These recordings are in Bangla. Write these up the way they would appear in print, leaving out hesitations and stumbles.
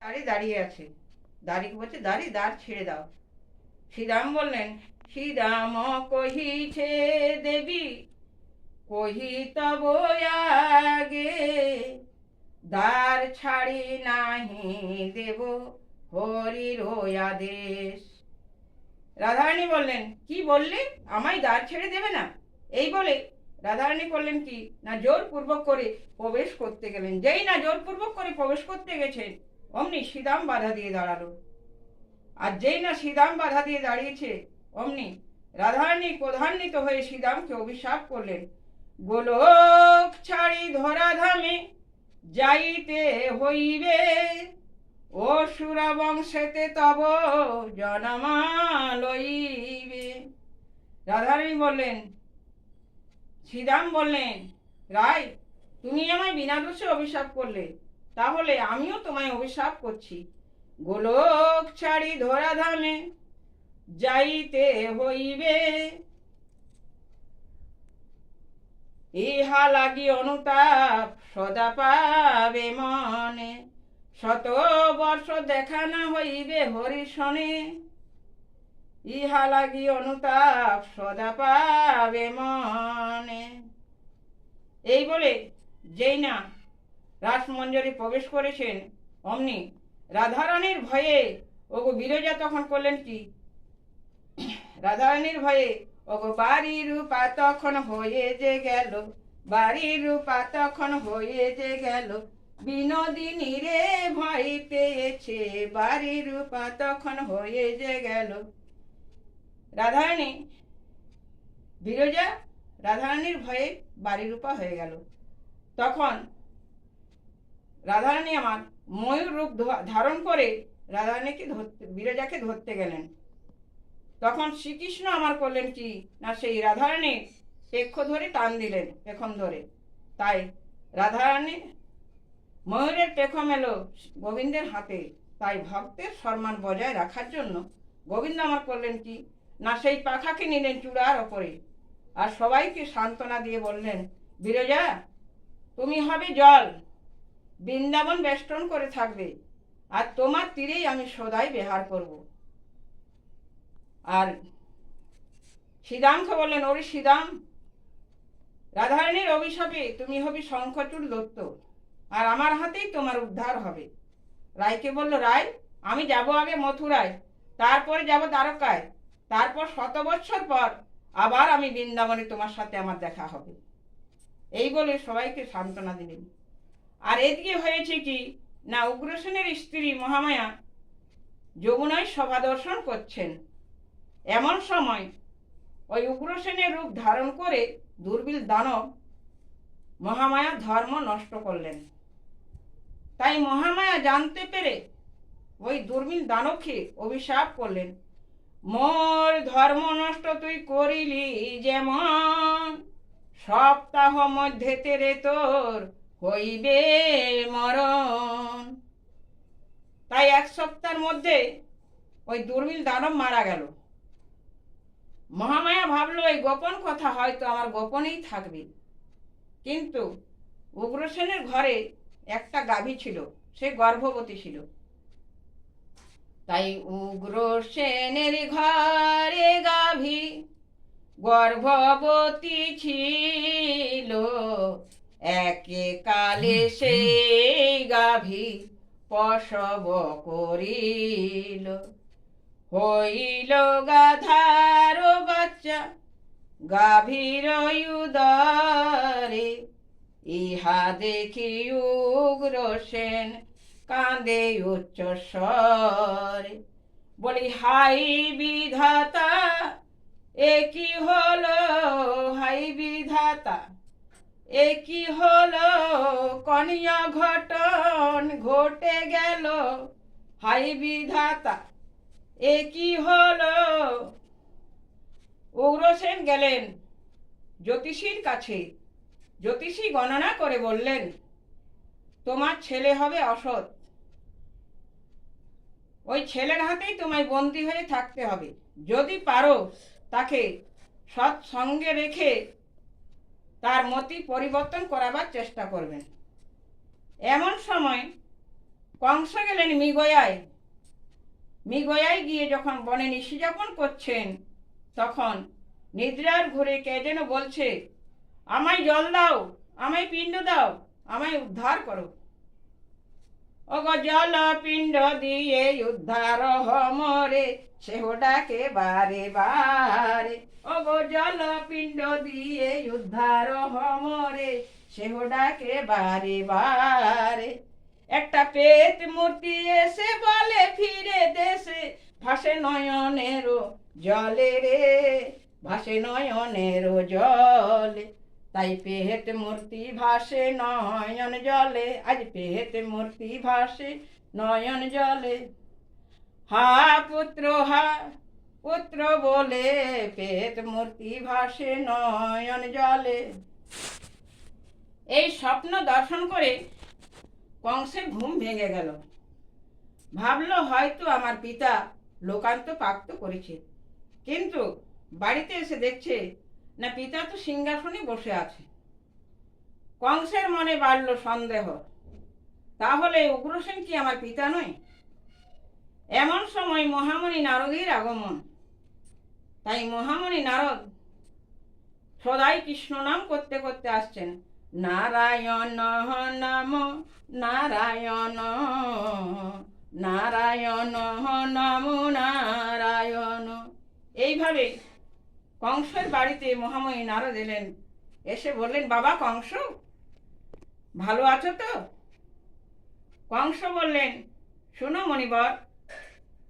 দাঁড়িয়ে দাঁড়িয়ে আছে। দাঁড়িয়ে বলছে, দাঁড়িয়ে দাঁড় ছেড়ে দাও। শ্রীরাম বললেন, শ্রীরাম কহিছে দেবী, কহি তব আগে, দ্বার ছাড়ি নাহি দেব হরির আদেশ। রাধারানী বললেন, কি বললে, আমায় দ্বার ছেড়ে দেবে না? এই বলে রাধারানী করলেন কি না, জোরপূর্বক করে প্রবেশ করতে গেলেন। যেই না জোরপূর্বক করে প্রবেশ করতে গেছেন, অমনি শ্রীরাম বাধা দিয়ে দাঁড়ালো। আর যেই না শ্রীরাম বাধা দিয়ে দাঁড়িয়েছে, অমনি রাধারানী ক্রোধান্বিত হয়ে শ্রীরামকে অভিশাপ করলেন, গোলক ছাড়ি ধরাধামে যাইতে হইবে, অসুর বংশেতে তব জনমা লইবে। রাধারানী বললেন, শ্রীরাম বললেন, রায়, তুমি আমায় বিনা দোষে অভিশাপ করলে, তাহলে আমিও তোমায় অভিশাপ করছি। গোলক ছাড়ি ধরাধামে যাইতে হইবে, ইহা লাগি অনুতাপ সদা পাবে মনে, শত বর্ষ দেখা না হইবে হরিশনে, ইহা লাগি অনুতাপ সদা পাবে মনে। এই বলে যেই না রাসমঞ্জরি প্রবেশ করেছেন, অমনি রাধারানীর ভয়ে ওগো বিরজা তখন করলেন কি, রাধারানীর ভয়ে ওগো বাড়ির রূপা তখন হয়ে যে গেল, বাড়ির রূপা তখন হয়ে যে গেল, বিনোদিনী রে ভয় পেয়েছে, বাড়ির রূপা তখন হয়ে যে গেল। রাধারানী বিরজা রাধারানীর ভয়ে বাড়ির রূপা হয়ে গেল। তখন রাধারানী আমার ময়ূর রূপ ধারণ করে রাধারানীকে ধরতে, বিরজাকে ধরতে গেলেন। তখন শ্রীকৃষ্ণ আমার করলেন কি না, সেই রাধারানীর পেক্ষ ধরে টান দিলেন, পেখম ধরে। তাই রাধারানী ময়ূরের পেখম এলো গোবিন্দের হাতে। তাই ভক্তের সম্মান বজায় রাখার জন্য গোবিন্দ আমার করলেন কি না, সেই পাখাকে নিলেন চূড়ার ওপরে, আর সবাইকে সান্ত্বনা দিয়ে বললেন, বিরজা, তুমি হবে জল, বৃন্দাবন বেষ্টন করে থাকবে, আর তোমার তীরেই আমি সদাই বিহার করব। আর শ্রীরামকে বললেন, ওরে শ্রীরাম, রাধারানীর অভিশাপে তুমি হবে শঙ্খচূড় দত্ত, আর আমার হাতেই তোমার উদ্ধার হবে। রায়কে বলল, রায়, আমি যাব আগে মথুরায়, তারপরে যাব দ্বারকায়, তারপর 100 বৎসর পর আবার আমি বৃন্দাবনে তোমার সাথে আমার দেখা হবে। এই বলে সবাইকে সান্ত্বনা দিলেন। আর এদিকে হয়েছে কি না, উগ্রসেনের স্ত্রী মহামায়া যমুনায় সভা দর্শন করছেন। এমন সময় ওই উগ্রসেনের রূপ ধারণ করে দুর্বিল দানব মহামায়া ধর্ম নষ্ট করলেন। তাই মহামায়া জানতে পেরে ওই দুর্বিল দানবকে অভিশাপ করলেন, মোর ধর্ম নষ্ট তুই করিলি যেমন, সপ্তাহ মধ্যে তেরে তোর হইবে মরণ। তাই 1 সপ্তাহের মধ্যে ওই দুর্বিল দানব মারা গেল। মহামায়া ভাবলো এই গোপন কথা হয়তো আমার গোপনেই থাকবে, কিন্তু উগ্রসেনের ঘরে একটা গাভী ছিল, সে গর্ভবতী ছিল। তাই উগ্রসেনের ঘরে গাভী গর্ভবতী ছিল, একে কালে সেই গাভী প্রসব করিল, হইল গাধার বাচ্চা গাভীর উদরে, ইহা দেখি উগ্রসেন কাঁদে উচ্চ স্বরে, বলি হাই বিধাতা একই হলো, হাই বিধাতা একই হলো, কনিয়া ঘটন ঘটে গেল, হাই বিধাতা একই হলো। উগ্রসেন গেলেন জ্যোতিষীর কাছে। জ্যোতিষী গণনা করে বললেন, তোমার ছেলে হবে অসৎ, ওই ছেলের হাতেই তোমায় বন্দী হয়ে থাকতে হবে। যদি পারো তাকে সৎ সঙ্গে রেখে তার মতি পরিবর্তন করাবার চেষ্টা করবেন। এমন সময় কংস গেলেন মৃগয়ায়। মৃগয়ায় গিয়ে যখন বনে নিশি যাপন করছেন, তখন নিদ্রার ঘুরে কে যেন বলছে, আমায় জল দাও, আমায় পিণ্ড দাও, আমায় উদ্ধার করো। ওগো জল পিণ্ড দিয়ে উদ্ধার হমরে, সেহ ডাকে বারে বারে। ওগো জল পিণ্ড দিয়ে উদ্ধার হমরে, সেহ ডাকে বারে বারে। একটা পেট মূর্তি এসে বলে ফিরে দেশে, ভাসে নয়নেরও জলে রে, ভাসে নয়নেরও জলে। তাই পেট মূর্তি ভাসে নয়ন জলে, আজ পেট মূর্তি ভাসে নয়ন জলে। হা পুত্র হা পুত্র বলে পেট মূর্তি ভাসে নয়ন জলে। এই স্বপ্ন দর্শন করে কংসের ঘুম ভেঙে গেল। ভাবলো হয়তো আমার পিতা লোকান্ত প্রাপ্ত করেছে, কিন্তু বাড়িতে এসে দেখছে না পিতা তো সিংহাসনে বসে আছে। কংসের মনে বাড়ল সন্দেহ, তাহলে উগ্রসেন কি আমার পিতা নয়? এমন সময় মহামণি নারদের আগমন। তাই মহামণি নারদ সদাই কৃষ্ণ নাম করতে করতে আসছেন, নারায়ণ নাম নারায়ণ, নারায়ণ নাম নারায়ণ। এইভাবে কংসের বাড়িতে মহামণি নারদ এলেন। এসে বললেন, বাবা কংস, ভালো আছো তো? কংস বললেন, শোনো মণিবর,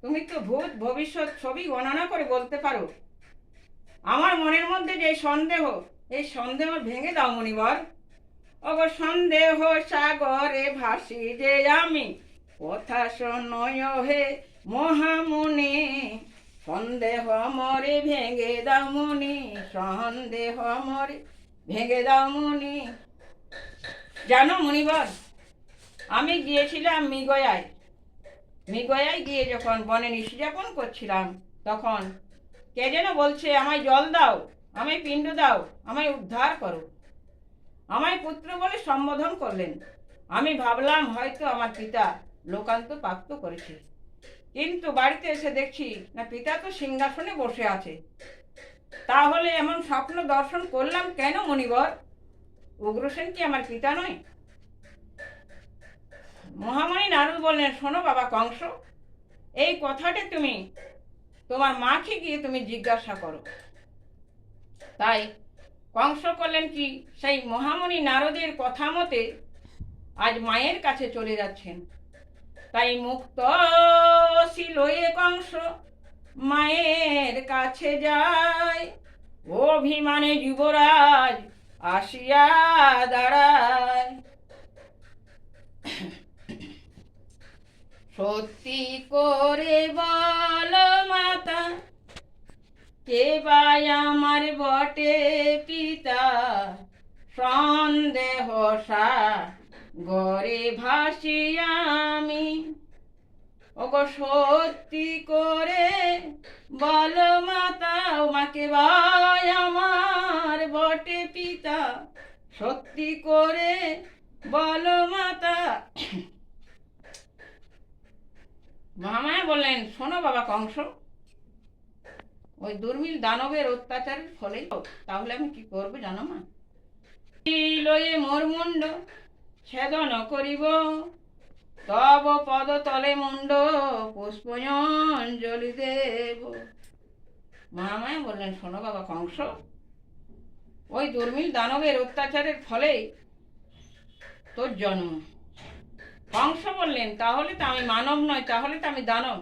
তুমি তো ভূত ভবিষ্যৎ সবই গণনা করে বলতে পারো। আমার মনের মধ্যে যে সন্দেহ, এই সন্দেহ ভেঙে দাও মণিবর। অগ সন্দেহ সাগরে ভাসি যে আমি, কথা শোনয় হে মহামুনি। সন্দেহ মরে ভেঙে দাও মুনি, সন্দেহ মরে ভেঙে দাও মুনি। জানো মণিবর, আমি গিয়েছিলাম মৃগয়ায়। মৃগয়ায় গিয়ে যখন বনে নিশি যাপন করছিলাম, তখন কে যেন বলছে, আমায় জল দাও, আমায় পিণ্ড দাও, আমায় উদ্ধার করো। আমায় পুত্র বলে সম্বোধন করলেন। আমি ভাবলাম হয়তো আমার পিতা লোকান্ত প্রাপ্ত করেছে, কিন্তু বাড়িতে এসে দেখছি না পিতা তো সিংহাসনে বসে আছে। তাহলে এমন স্বপ্ন দর্শন করলাম কেন মণিবর? উগ্রসেন কি আমার পিতা নয়? মহামণি নারদ বললেন, শোনো বাবা কংস, এই কথাটা তুমি তোমার মাকে গিয়ে তুমি জিজ্ঞাসা করো। তাই কংস করলেন কি, সেই মহামণি নারদের কথা মতে আজ মায়ের কাছে চলে যাচ্ছেন। তাই মুক্ত শিলয়ে কংস মায়ের কাছে যায়। অভিমানে যুবরাজ আসিয়া দাঁড়ায়। সত্যি করে বল মাতা, কে বা আমার বটে পিতা? সন্দেহ সাগরে ভাসি আমি। ওগো সত্যি করে বল মাতা, মাকে বা আমার বটে পিতা? সত্যি করে বল মাতা। মহামায়া বললেন, শোনো বাবা কংস, ওই দুর্মিল দানবের অত্যাচারের ফলে তাহলে আমি কি করবো জানো মা? লয়ে মোর মুন্ড ছেদন করিব, তব পদ তলে মুন্ড পুষ্পঞ্জলি দেব। মহামায়া বললেন, শোনো বাবা কংস, ওই দুর্মিল দানবের অত্যাচারের ফলে তোর জন্ম। কংস বললেন, তাহলে তো আমি মানব নয়, তাহলে তো আমি দানব।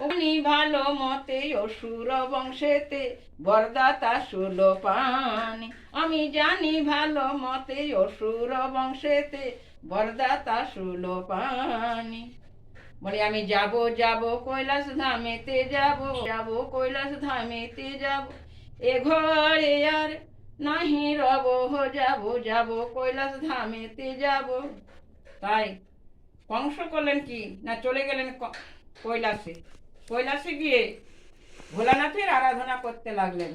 উনি ভালো মতে অসুর বংশেতে বরদাতা সুলোপানি। আমি জানি ভালো মতে অসুর বংশেতে বরদাতা সুলোপানি। বলে আমি যাব যাব কৈলাস ধামেতে যাব, যাব কৈলাস ধামেতে যাব। এ ঘরে আর নাহি রব, যাব যাব কৈলাস ধামেতে যাব। তাই কংস করলেন কি না, চলে গেলেন কৈলাসে। কৈলাসে গিয়ে ভোলানাথের আরাধনা করতে লাগলেন।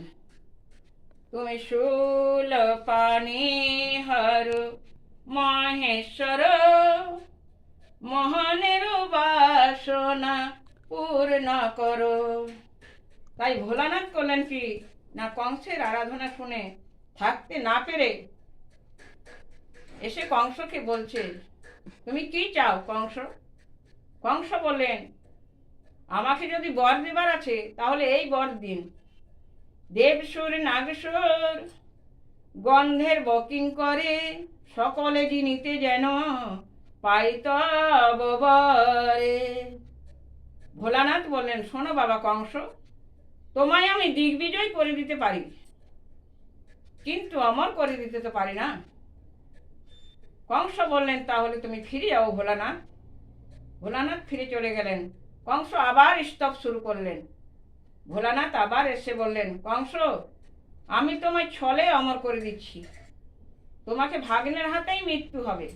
তুমি শূল পানি হর মহেশ্বর, মোহনের বাসনা পূর্ণ করো। তাই ভোলানাথ করলেন কি না, কংসের আরাধনা শুনে থাকতে না পেরে এসে কংসকে বলছে, তুমি কি চাও কংস? কংস বললেন, আমাকে যদি বর দেবার আছে তাহলে এই বর দিন, দেবসুর নাগসুর গন্ধের বকিং করে সকলে জিনিতে যেন পাই তব বরে। ভোলানাথ বললেন, শোনো বাবা কংস, তোমায় আমি দিগ্বিজয় করে দিতে পারি, কিন্তু অমর করে দিতে তো পারি না। কংস বললেন, তাহলে তুমি ফিরে যাও ভোলানাথ। ভোলানাথ ফিরে চলে গেলেন। কংস আবার স্তব শুরু করলেন। ভোলানাথ আবার এসে বললেন, কংস, আমি তোমায় ছলে অমর করে দিচ্ছি, তোমাকে ভাগ্নের হাতেই মৃত্যু হবে।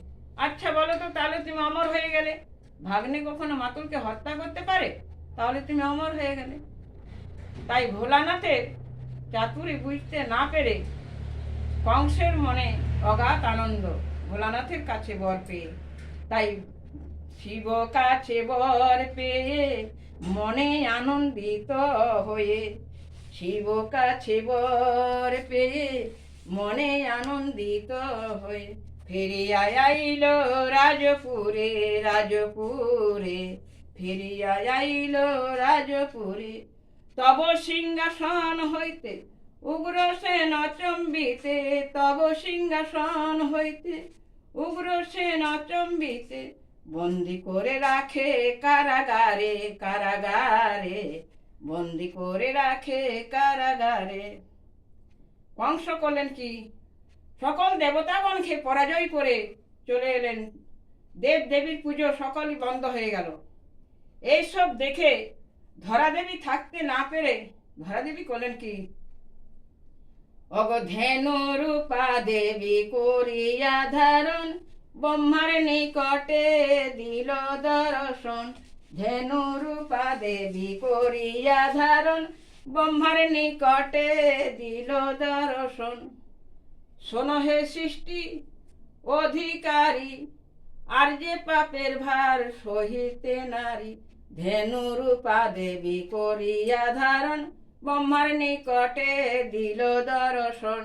আচ্ছা বলো তো, তাহলে তুমি অমর হয়ে গেলে, ভাগ্নে কখনো মাতুলকে হত্যা করতে পারে? তাহলে তুমি অমর হয়ে গেলে। তাই ভোলানাথের চাতুরি বুঝতে না পেরে কংসের মনে অগাধ আনন্দ ভোলানাথের কাছে বর পেয়ে। তাই শিব কাছে বর পেয়ে মনে আনন্দিত হয়ে, শিব কাছে বর পেয়ে মনে আনন্দিত হয়ে ফিরিয়া আইল রাজপুরে, রাজপুরে ফিরিয়া আইল রাজপুরে। তব সিংহাসন হইতে উগ্রসেন অচম্বিতে, তব সিংহাসন হইতে উগ্রসেন অচম্বিতে বন্দি করে রাখে কারাগারে, কারাগারে বন্দি করে রাখে কারাগারে। কংস করলেন কি, সকল দেবতাগণকে পরাজয় করে চলে এলেন। দেব দেবীর পুজো সকলই বন্ধ হয়ে গেল। এইসব দেখে ধরাদেবী থাকতে না পেরে ধরাদেবী করলেন কি, অগধেনু রূপা দেবী করিয়া ধারণ ব্রহ্মার নিকটে দিল দর্শন। ধেনু রূপা দেবী করিয়া ধারণ ব্রহ্মার নিকটে দিল দর্শন। শোনো হে সৃষ্টি অধিকারী, আর যে পাপের ভার সহিতে নারী। ধেনু রূপা দেবী করিয়া ধারণ ব্রহ্মার নিকটে দিল দর্শন।